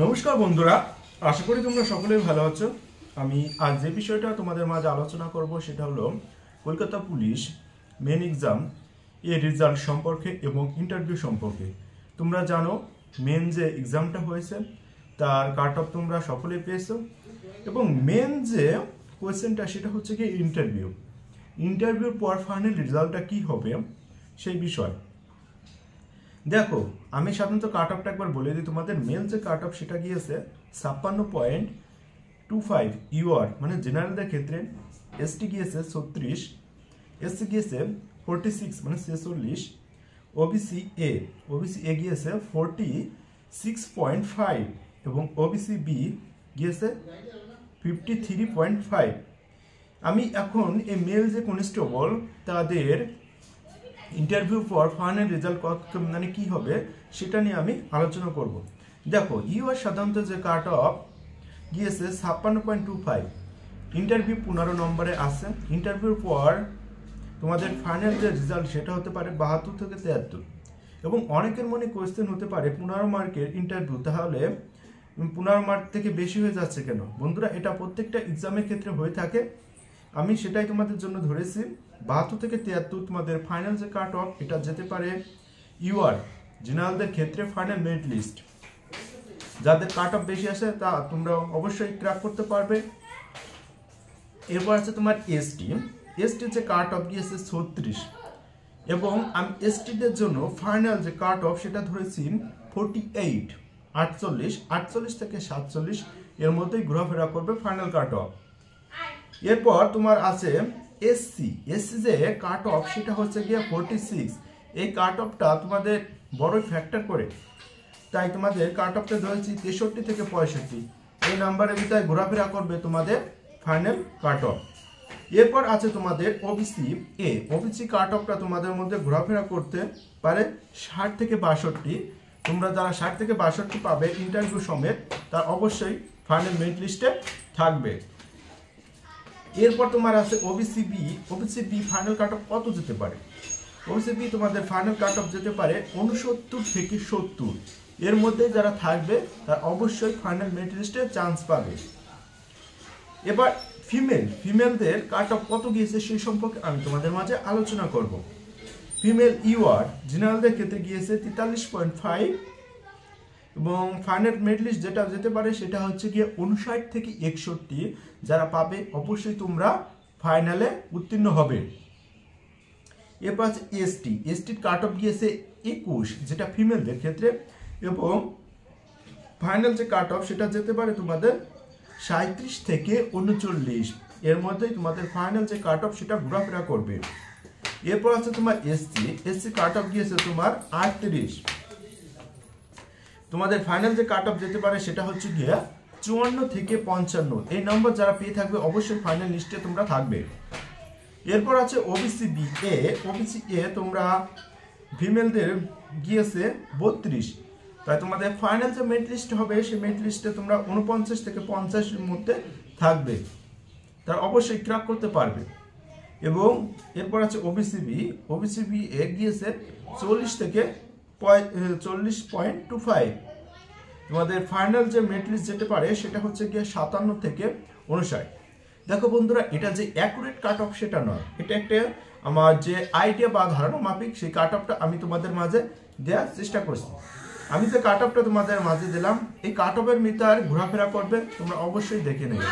নমস্কার বন্ধুরা, আশা করি তোমরা সকলেই ভালো আছো। আমি আজ যে বিষয়টা তোমাদের মাঝে আলোচনা করব সেটা হলো কলকাতা পুলিশ মেন এক্সাম এর রেজাল্ট সম্পর্কে এবং ইন্টারভিউ সম্পর্কে। তোমরা জানো মেন যে এক্সামটা হয়েছে তার কাট অফ তোমরা সকলেই পেয়েছো, এবং মেন যে কোয়েশ্চেনটা সেটা হচ্ছে কি ইন্টারভিউর পর ফাইনাল রেজাল্টটা কি হবে সেই বিষয়। দেখো, আমি সাধারণত কাট অফটা একবার বলে দিই তোমাদের। মেল যে কাট অফ সেটা গিয়েছে 56.25 ইউআর, মানে জেনারেলদের ক্ষেত্রে। এসটি গিয়েছে 36, এসসি গিয়েছে 46 মানে 46, ওবিসি এ গিয়েছে 46.5 এবং ওবিসি বি গিয়েছে 53.5। আমি এখন এই মেল যে কনস্টেবল তাদের ইন্টারভিউ পর ফাইনাল রেজাল্ট মানে কি হবে সেটা নিয়ে আমি আলোচনা করব। দেখো, ইউআর সাধারণত যে কাট অফ গিয়েছে 56.25, ইন্টারভিউ 15 নম্বরে আছে। ইন্টারভিউর পর তোমাদের ফাইনাল যে রেজাল্ট সেটা হতে পারে 72 থেকে 73, এবং অনেকের মনে কোয়েশ্চেন হতে পারে 15 মার্কের ইন্টারভিউ, তাহলে 15 মার্ক থেকে বেশি হয়ে যাচ্ছে কেন? বন্ধুরা, এটা প্রত্যেকটা এক্সামের ক্ষেত্রে হয়ে থাকে। আমি সেটাই তোমাদের জন্য ধরেছি। 72 থেকে 73 তোমাদের ফাইনাল যে কাট অফ এটা যেতে পারে ইউআর জেনারেলদের ক্ষেত্রে ফাইনাল মেরিট লিস্ট। যাদের কাট অফ বেশি আসে তা তোমরা অবশ্যই ক্র্যাক করতে পারবে। এরপর আছে তোমার এসটি যে কাট অফ গিয়েছে 36, এবং আমি এসটিদের জন্য ফাইনাল যে কাট অফ সেটা ধরেছি 48, 48 থেকে 47 এর মধ্যেই ঘোরাফেরা করবে ফাইনাল কাট অফ। এরপর তোমার আছে এসসি যে কাট অফ সেটা হচ্ছে গিয়ে 46। এই কাট অফটা তোমাদের বড় ফ্যাক্টর করে, তাই তোমাদের কাট অফটা ধরেছি 63 থেকে 65। এই নাম্বারের ভিতরে ঘোরাফেরা করবে তোমাদের ফাইনাল কাট অফ। এরপর আছে তোমাদের ওবিসি কাট অফটা তোমাদের মধ্যে ঘোরাফেরা করতে পারে 60 থেকে 62। তোমরা যারা 60 থেকে 62 পাবে ইন্টারভিউ সমেত, তার অবশ্যই ফাইনাল মেরিট লিস্টে থাকবে। এরপর তোমার আছে OBC B final cut off কত যেতে পারে? ওবিসি বি তোমাদের ফাইনাল কাট অফ যেতে পারে 69 থেকে 70। এর মধ্যে যারা থাকবে তারা অবশ্যই ফাইনাল মেরিট লিস্টে চান্স পাবে। এবার ফিমেলদের কাট অফ কত গিয়েছে সেই সম্পর্কে আমি তোমাদের মাঝে আলোচনা করব। ফিমেল ইউআর জেনারেলদের ক্ষেত্রে গিয়েছে 43.5, এবং ফাইনাল মেরিট লিস্ট যেটা যেতে পারে সেটা হচ্ছে গিয়ে 59 থেকে 61। যারা পাবে অবশ্যই তোমরা ফাইনালে উত্তীর্ণ হবে। এরপর আছে এসটির কাট অফ গিয়েছে 21, যেটা ফিমেলদের ক্ষেত্রে, এবং ফাইনাল যে কাট অফ সেটা যেতে পারে তোমাদের 37 থেকে 39। এর মধ্যেই তোমাদের ফাইনাল যে কাট অফ সেটা ঘোরাফেরা করবে। এরপর আছে তোমার এসসি কাট অফ গিয়েছে তোমার 38। তোমাদের ফাইনাল যে কাট অফ যেতে পারে সেটা হচ্ছে গিয়ে 54 থেকে 55। এই নম্বর যারা পেয়ে থাকবে অবশ্যই ফাইনাল লিস্টে তোমরা থাকবে। এরপর আছে ওবিসি এ তোমরা ফিমেলদের গিয়েছে 32, তাই তোমাদের ফাইনাল যে মেরিট লিস্ট হবে সেই মেরিট লিস্টে তোমরা 49 থেকে 50 এর মধ্যে থাকবে, তারা অবশ্যই ক্র্যাক করতে পারবে। এবং এরপর আছে ওবিসি বি এ গিয়েছে 40 থেকে 40.25। তোমাদের ফাইনাল যে মেরিট লিস্ট যেতে পারে সেটা হচ্ছে গিয়ে 57 থেকে 59। দেখো বন্ধুরা, এটা যে অ্যাকুরেট কাট অফ সেটা নয়, এটা একটা আমার যে আইডিয়া বা ধারণা মাফিক সেই কাট অফটা আমি তোমাদের মাঝে দেওয়ার চেষ্টা করছি। আমি যে কাট অফটা তোমাদের মাঝে দিলাম এই কাট অফের ভিতর ঘোরাফেরা করবে, তোমরা অবশ্যই দেখে নেবে।